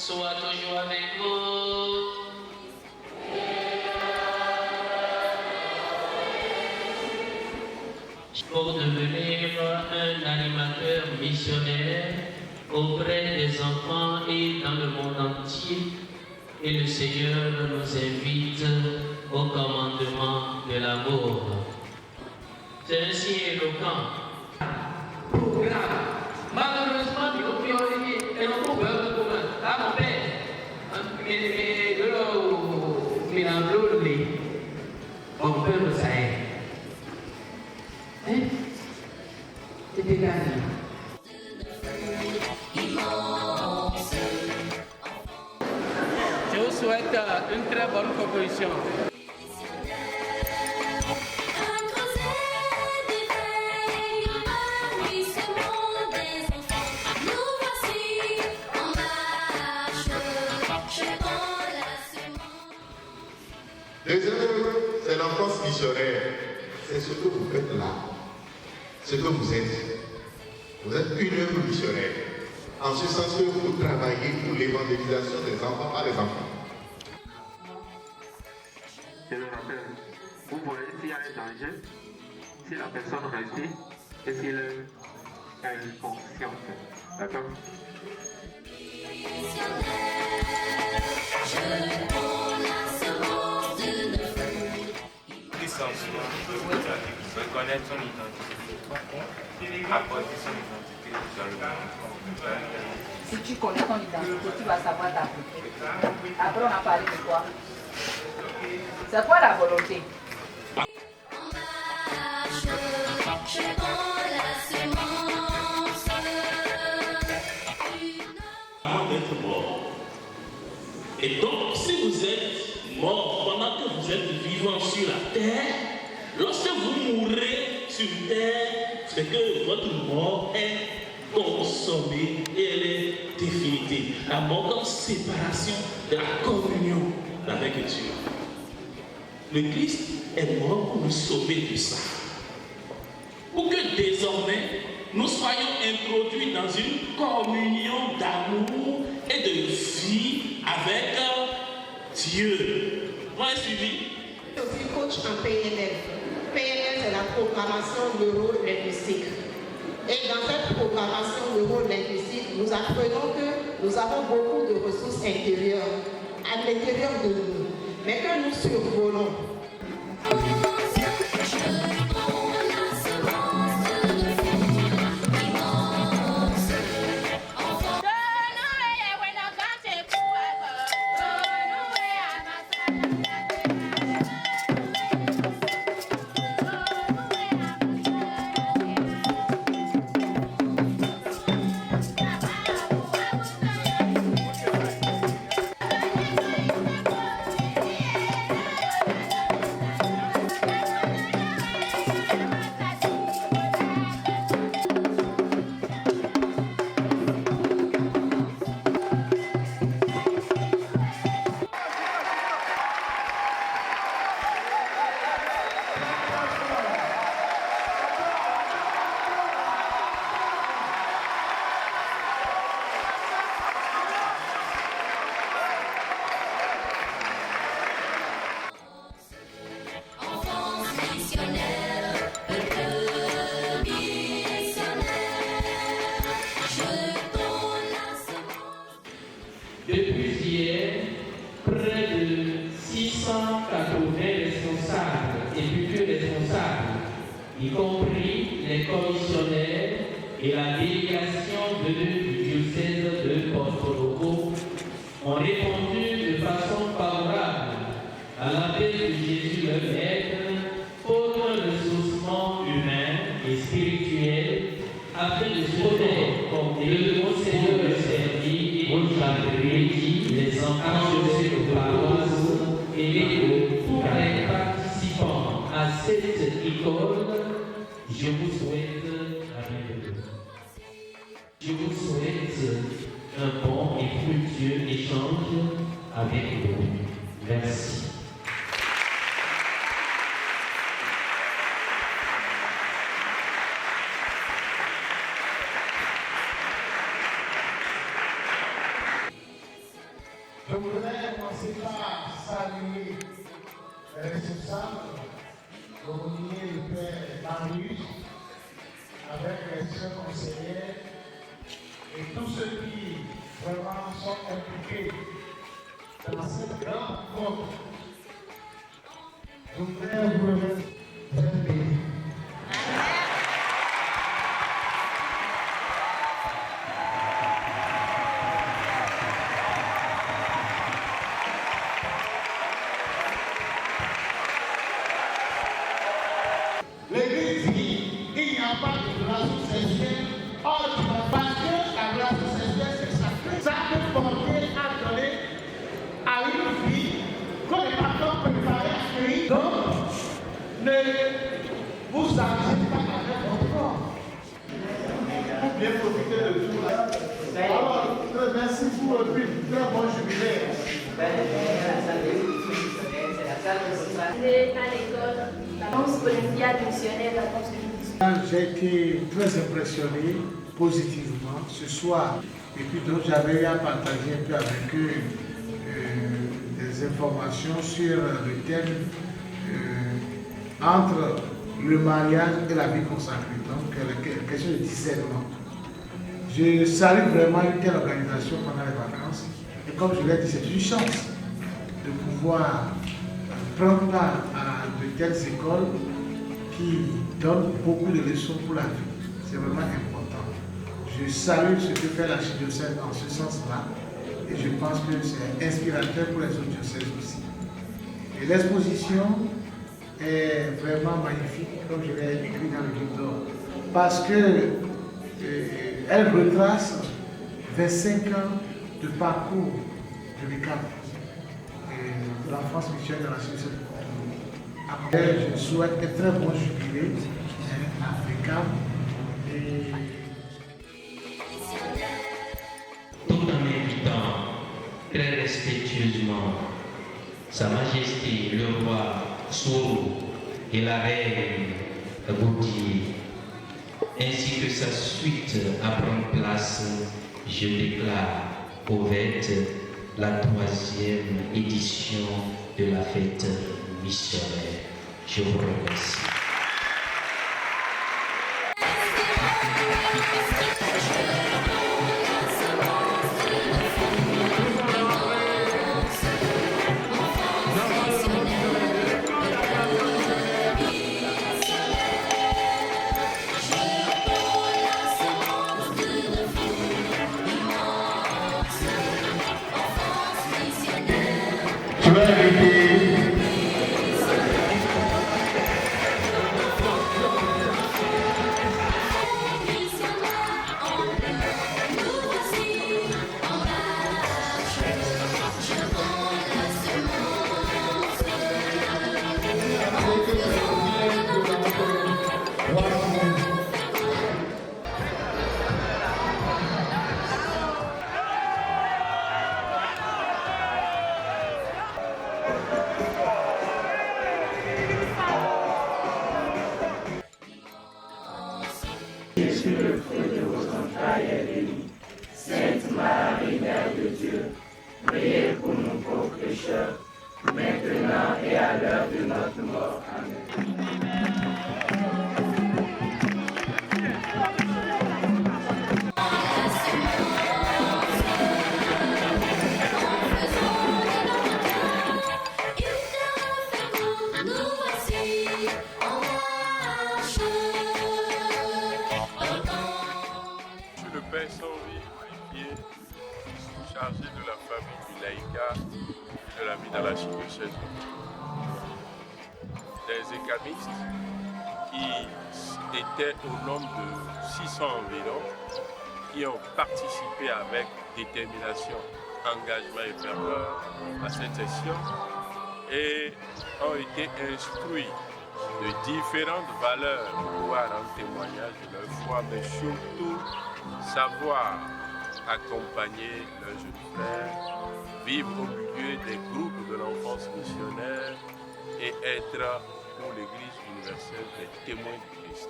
soit toujours avec vous. Pour devenir un animateur missionnaire auprès des enfants et dans le monde entier. Et le Seigneur nous invite au commandement de l'amour. C'est ainsi éloquent. Malheureusement, et mon père, mon père me sait. C'était gagné. Je vous souhaite une très bonne proposition. Deuxième, c'est l'enfance missionnaire. C'est ce que vous faites là. Ce que vous êtes. Vous êtes une œuvre missionnaire. En ce sens que vous travaillez pour l'évangélisation des enfants par les enfants. Je le rappelle, vous voyez s'il y a un danger, si la personne résiste et s'il est consciente. D'accord? Reconnaître son identité, apporter son identité dans le monde. Si tu connais ton identité, tu vas savoir t'appliquer. Après, on a parlé de quoi? C'est quoi la volonté? Avant d'être mort. Et donc, si vous êtes mort pendant que vous êtes vivant sur la terre, lorsque vous mourrez sur terre, c'est que votre mort est consommée et elle est définitive. La mort comme séparation de la communion avec Dieu. Le Christ est mort pour nous sauver de ça. Pour que désormais, nous soyons introduits dans une communion d'amour et de vie avec Dieu. Vous m'avez suivi? Je suis coach en PNL. PNL, c'est la programmation neuro-linguistique. Et dans cette programmation neuro-linguistique, nous apprenons que nous avons beaucoup de ressources intérieures à l'intérieur de nous, mais que nous survolons. Depuis hier, près de 680 responsables et futurs responsables, y compris les commissionnaires et la délégation du diocèse de Porto Novo, ont répondu de façon favorable à l'appel de Jésus le Maître pour un ressourcement humain et spirituel afin de se connaître comme le Monseigneur le servi et les enfants de nos paroisses et tous les participants à cette école, je vous souhaite la bienvenue. Je vous souhaite un bon et fructueux échange avec vous. Merci. Je voudrais commencer par saluer les responsables, le Père Marius, avec les sœurs conseillères et tous ceux qui vraiment sont impliqués dans cette grande rencontre. Je voudrais vous remercier. L'Église dit qu'il n'y a pas de relation sexuelle, or parce que la relation sexuelle c'est sacré. Ça peut porter à donner à une fille que les parents préparés à accueillir. Donc, ne vous arrêtez pas avec votre corps. Pour bien profiter de tout là. Alors, merci pour le très bon jubilé. J'ai été très impressionné positivement ce soir. Et puis donc j'avais eu à partager un peu avec eux des informations sur le thème entre le mariage et la vie consacrée. Donc la question de discernement. Je salue vraiment une telle organisation pendant les vacances. Et comme je l'ai dit, c'est une chance de pouvoir prendre part à de telles écoles qui donnent beaucoup de leçons pour la vie. C'est vraiment important. Je salue ce que fait l'archidiocèse en ce sens-là et je pense que c'est inspirateur pour les autres diocèses aussi. Et l'exposition est vraiment magnifique, comme je l'ai écrit dans le livre d'or, parce que elle retrace 25 ans de parcours de l'UQAM, de l'enfance missionnaire dans la société. Après, je souhaite un très bon jubilé à l'UQAM. Tout en invitant très respectueusement Sa Majesté le roi Soro et la reine Gauthier, ainsi que sa suite à prendre place, je déclare ouverte la 3e édition de la fête missionnaire. Je vous remercie. Je vais inviter Sainte Marie, Mère de Dieu, priez pour nous pauvres pécheurs, maintenant et à l'heure de notre mort. Amen. Père Saint-Louis, Olivier, chargé de la famille du laïcat et de la vie dans l'archidiocèse. Des écamistes qui étaient au nombre de 600 environ, qui ont participé avec détermination, engagement et ferveur à cette session et ont été instruits de différentes valeurs pour pouvoir rendre témoignage de leur foi, mais surtout savoir accompagner leurs jeunes frères, vivre au milieu des groupes de l'enfance missionnaire et être pour l'Église universelle des témoins du Christ.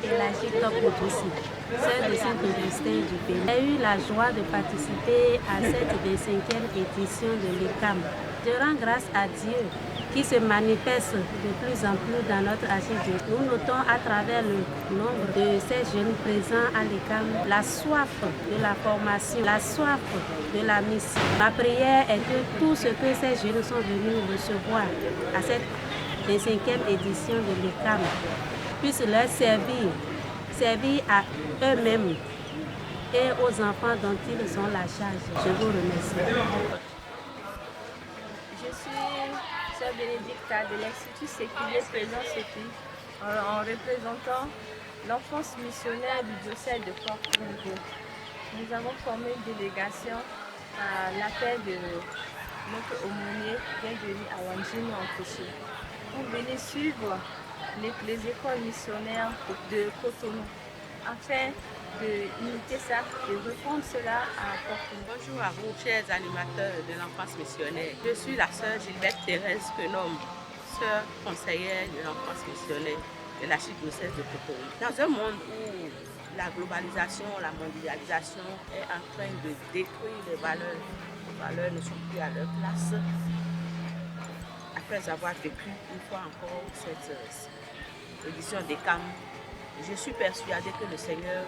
Et la Top aussi, sœur de Saint-Augustin du Pays. J'ai eu la joie de participer à cette 25e édition de l'ECAM. Je rends grâce à Dieu qui se manifeste de plus en plus dans notre archidiocèse. Nous notons à travers le nombre de ces jeunes présents à l'ECAM la soif de la formation, la soif de la mission. Ma prière est que tout ce que ces jeunes sont venus recevoir à cette 25e édition de l'ECAM puisse leur servir à eux-mêmes et aux enfants dont ils ont la charge. Je vous remercie. Je suis sœur Bénédicta de l'Institut séculier présent Sécu en représentant l'enfance missionnaire du diocèse de Porto-Novo. Nous avons formé une délégation à l'appel de notre aumônier bienvenu à Wanjini en Péché pour venir suivre les écoles missionnaires de Cotonou afin d'imiter ça et de reprendre cela à Porto. Bonjour à vous, chers animateurs de l'enfance missionnaire. Je suis la sœur Gilberte Thérèse Quenom, sœur conseillère de l'enfance missionnaire de l'archidiocèse de Cotonou. Dans un monde où la globalisation, la mondialisation est en train de détruire les valeurs ne sont plus à leur place. Après avoir vécu une fois encore cette édition d'ECAM, je suis persuadée que le Seigneur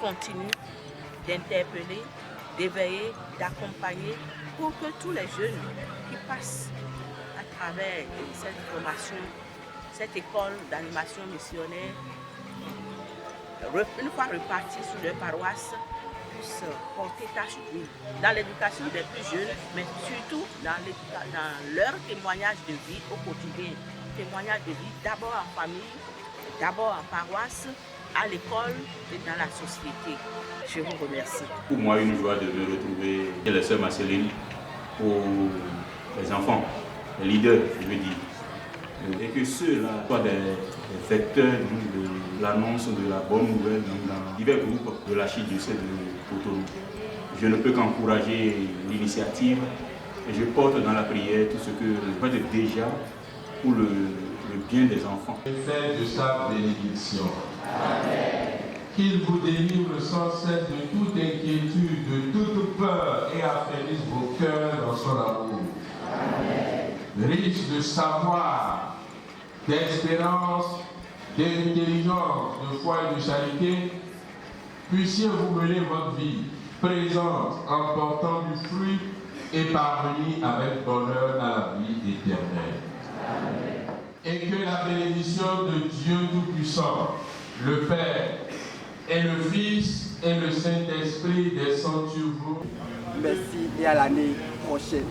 continue d'interpeller, d'éveiller, d'accompagner pour que tous les jeunes qui passent à travers cette formation, cette école d'animation missionnaire, une fois repartis sur leur paroisse, puissent porter tâche d'huile dans l'éducation des plus jeunes, mais surtout dans leur témoignage de vie au quotidien. Témoignage de vie d'abord en famille, d'abord en paroisse, à l'école et dans la société. Je vous remercie. Pour moi, une joie de me retrouver chez les sœurs Marceline pour les enfants, les leaders, je veux dire. Et que ceux-là soient des vecteurs de l'annonce de la bonne nouvelle dans divers groupes de l'archidiocèse de Cotonou. Je ne peux qu'encourager l'initiative et je porte dans la prière tout ce que je fais déjà pour le bien des enfants. Faites de sa bénédiction. Amen. Qu'il vous délivre sans cesse de toute inquiétude, de toute peur et affermisse vos cœurs dans son amour. Amen. Riche de savoir, d'espérance, d'intelligence, de foi et de charité, puissiez-vous mener votre vie présente en portant du fruit et parvenir avec bonheur à la vie éternelle. Amen. Et que la bénédiction de Dieu Tout-Puissant, le Père, et le Fils, et le Saint-Esprit descendent sur vous. Merci et à l'année prochaine.